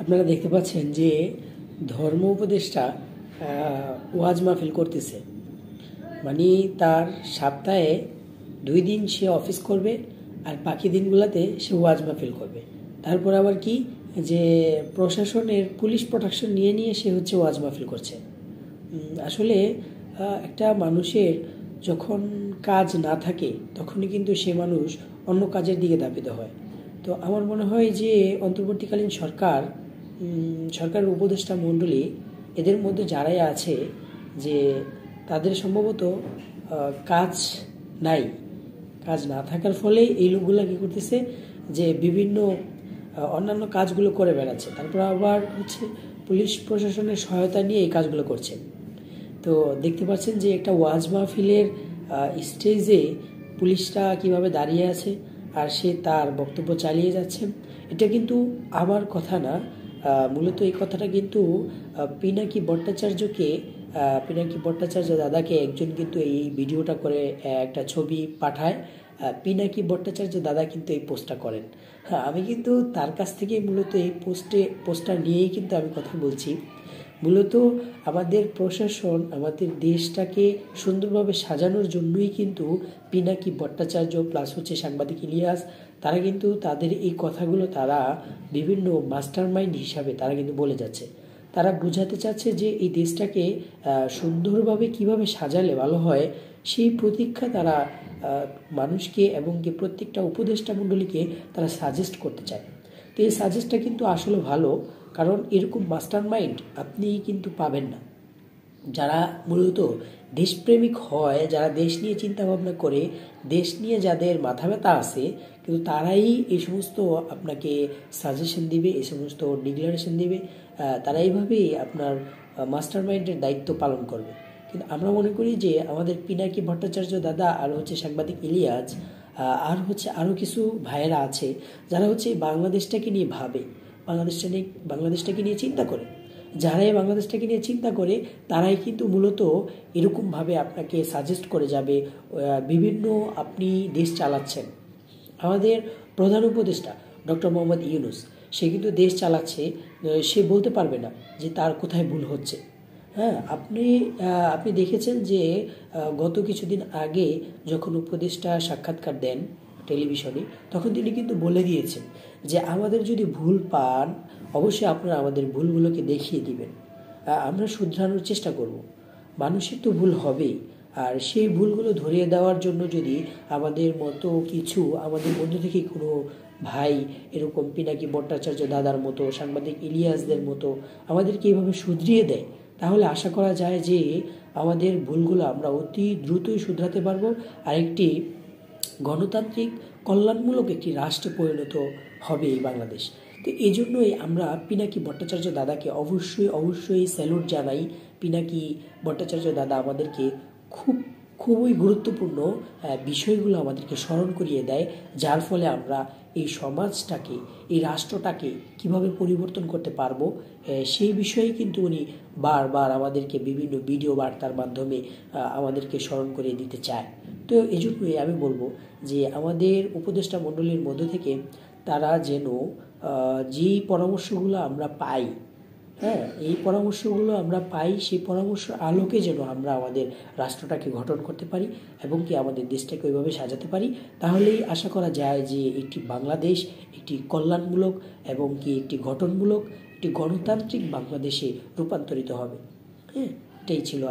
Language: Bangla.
আপনারা দেখতে পাচ্ছেন যে ধর্ম উপদেষ্টা ওয়াজ মাহফিল করতেছে। মানে তার সপ্তাহে 2 দিন সে অফিস করবে আর বাকি দিনগুলোতে সে ওয়াজ মাহফিল করবে। তারপর আবার কি যে প্রশাসনের পুলিশ প্রোটেকশন নিয়ে নিয়ে সে হচ্ছে ওয়াজ মাহফিল করছে। আসলে একটা মানুষের যখন কাজ না থাকে তখনই কিন্তু সে মানুষ অন্য কাজের দিকে ধাবিত হয়। তো আমার মনে হয় যে অন্তর্বর্তীকালীন সরকারের উপদেষ্টা মণ্ডলী এদের মধ্যে যারাই আছে যে তাদের সম্ভবত কাজ নাই, কাজ না থাকার ফলে এই লোকগুলো কী করতেছে যে বিভিন্ন অন্যান্য কাজগুলো করে বেড়াচ্ছে, তারপর আবার হচ্ছে পুলিশ প্রশাসনের সহায়তা নিয়ে এই কাজগুলো করছে। তো দেখতে পাচ্ছেন যে একটা ওয়াজ মাহফিলের স্টেজে পুলিশরা কিভাবে দাঁড়িয়ে আছে আর সে তার বক্তব্য চালিয়ে যাচ্ছে। এটা কিন্তু আমার কথা না, মূলত এই কথাটা কিন্তু পিনাকি ভট্টাচার্য দাদাকে একজন কিন্তু এই ভিডিওটা করে একটা ছবি পাঠায়। পিনাকি ভট্টাচার্য দাদা কিন্তু এই পোস্টটা করেন। হ্যাঁ, আমি কিন্তু তার কাছ থেকে মূলত এই পোস্টটা নিয়েই কিন্তু আমি কথা বলছি। মূলত আমাদের প্রশাসন আমাদের দেশটাকে সুন্দরভাবে সাজানোর জন্যই কিন্তু পিনাকি ভট্টাচার্য প্লাস হচ্ছে সাংবাদিক ইলিয়াস, তারা কিন্তু তাদের এই কথাগুলো তারা বিভিন্ন মাস্টার মাইন্ড হিসাবে তারা কিন্তু বলে যাচ্ছে। তারা বোঝাতে চাচ্ছে যে এই দেশটাকে সুন্দরভাবে কিভাবে সাজালে ভালো হয় সেই প্রতীক্ষা তারা মানুষকে এবং কি প্রত্যেকটা উপদেষ্টা মণ্ডলীকে তারা সাজেস্ট করতে চায়। তো এই সাজেস্টটা কিন্তু আসলে ভালো, কারণ এরকম মাস্টার মাইন্ড আপনি কিন্তু পাবেন না। যারা মূলত দেশপ্রেমিক হয়, যারা দেশ নিয়ে চিন্তা ভাবনা করে, দেশ নিয়ে যাদের মাথা ব্যথা আছে, কিন্তু তারাই এই সমস্ত আপনাকে সাজেশন দিবে, এই সমস্ত ডিক্লারেশন দিবে, তারা এইভাবেই আপনার মাস্টার মাইন্ডের দায়িত্ব পালন করবে। কিন্তু আমরা মনে করি যে আমাদের পিনাকি ভট্টাচার্য দাদা আর হচ্ছে সাংবাদিক ইলিয়াস আর হচ্ছে আরও কিছু ভাইয়েরা আছে যারা হচ্ছে বাংলাদেশটাকে নিয়ে ভাবে, বাংলাদেশটাকে নিয়ে চিন্তা করে। যারাই বাংলাদেশটাকে নিয়ে চিন্তা করে তারাই কিন্তু মূলত এরকমভাবে আপনাকে সাজেস্ট করে যাবে বিভিন্ন আপনি দেশ চালাচ্ছেন। আমাদের প্রধান উপদেষ্টা ডক্টর মোহাম্মদ ইউনূস, সে কিন্তু দেশ চালাচ্ছে, সে বলতে পারবে না যে তার কোথায় ভুল হচ্ছে। হ্যাঁ, আপনি দেখেছেন যে গত কিছুদিন আগে যখন উপদেষ্টা সাক্ষাৎকার দেন টেলিভিশনে, তখন তিনি কিন্তু বলে দিয়েছেন যে আমাদের যদি ভুল পান অবশ্যই আপনারা আমাদের ভুলগুলোকে দেখিয়ে দিবেন, আমরা শুধরানোর চেষ্টা করব। মানুষের তো ভুল হবেই, আর সেই ভুলগুলো ধরিয়ে দেওয়ার জন্য যদি আমাদের মতো কিছু আমাদের মধ্যে থেকে কোনো ভাই এরকম পিনাকি ভট্টাচার্য দাদার মতো, সাংবাদিক ইলিয়াসদের মতো আমাদেরকে এইভাবে শুধরিয়ে দেয়, তাহলে আশা করা যায় যে আমাদের ভুলগুলো আমরা অতি দ্রুতই শুধরাতে পারবো আর একটি গণতান্ত্রিক কল্যাণমূলক একটি রাষ্ট্রে পরিণত হবে এই বাংলাদেশ। তো এই জন্যই আমরা পিনাকি ভট্টাচার্য দাদাকে অবশ্যই স্যালুট জানাই। পিনাকি ভট্টাচার্য দাদা আমাদেরকে খুবই গুরুত্বপূর্ণ বিষয়গুলো আমাদেরকে স্মরণ করিয়ে দেয়, যার ফলে আমরা এই সমাজটাকে, এই রাষ্ট্রটাকে কিভাবে পরিবর্তন করতে পারবো সেই বিষয়ে কিন্তু উনি বারবার আমাদেরকে বিভিন্ন ভিডিও বার্তার মাধ্যমে আমাদেরকে স্মরণ করিয়ে দিতে চায়। তো এই জন্যই আমি বলবো যে আমাদের উপদেষ্টা মণ্ডলীর মধ্য থেকে তারা যেন যেই পরামর্শগুলো আমরা পাই, হ্যাঁ, এই পরামর্শগুলো আমরা পাই, সেই পরামর্শ আলোকে যেন আমরা আমাদের রাষ্ট্রটাকে গঠন করতে পারি এবং কি আমাদের দেশটাকে ওইভাবে সাজাতে পারি, তাহলেই আশা করা যায় যে একটি বাংলাদেশ একটি কল্যাণমূলক এবং কি একটি গঠনমূলক একটি গণতান্ত্রিক বাংলাদেশে রূপান্তরিত হবে। হ্যাঁ, এটাই ছিল।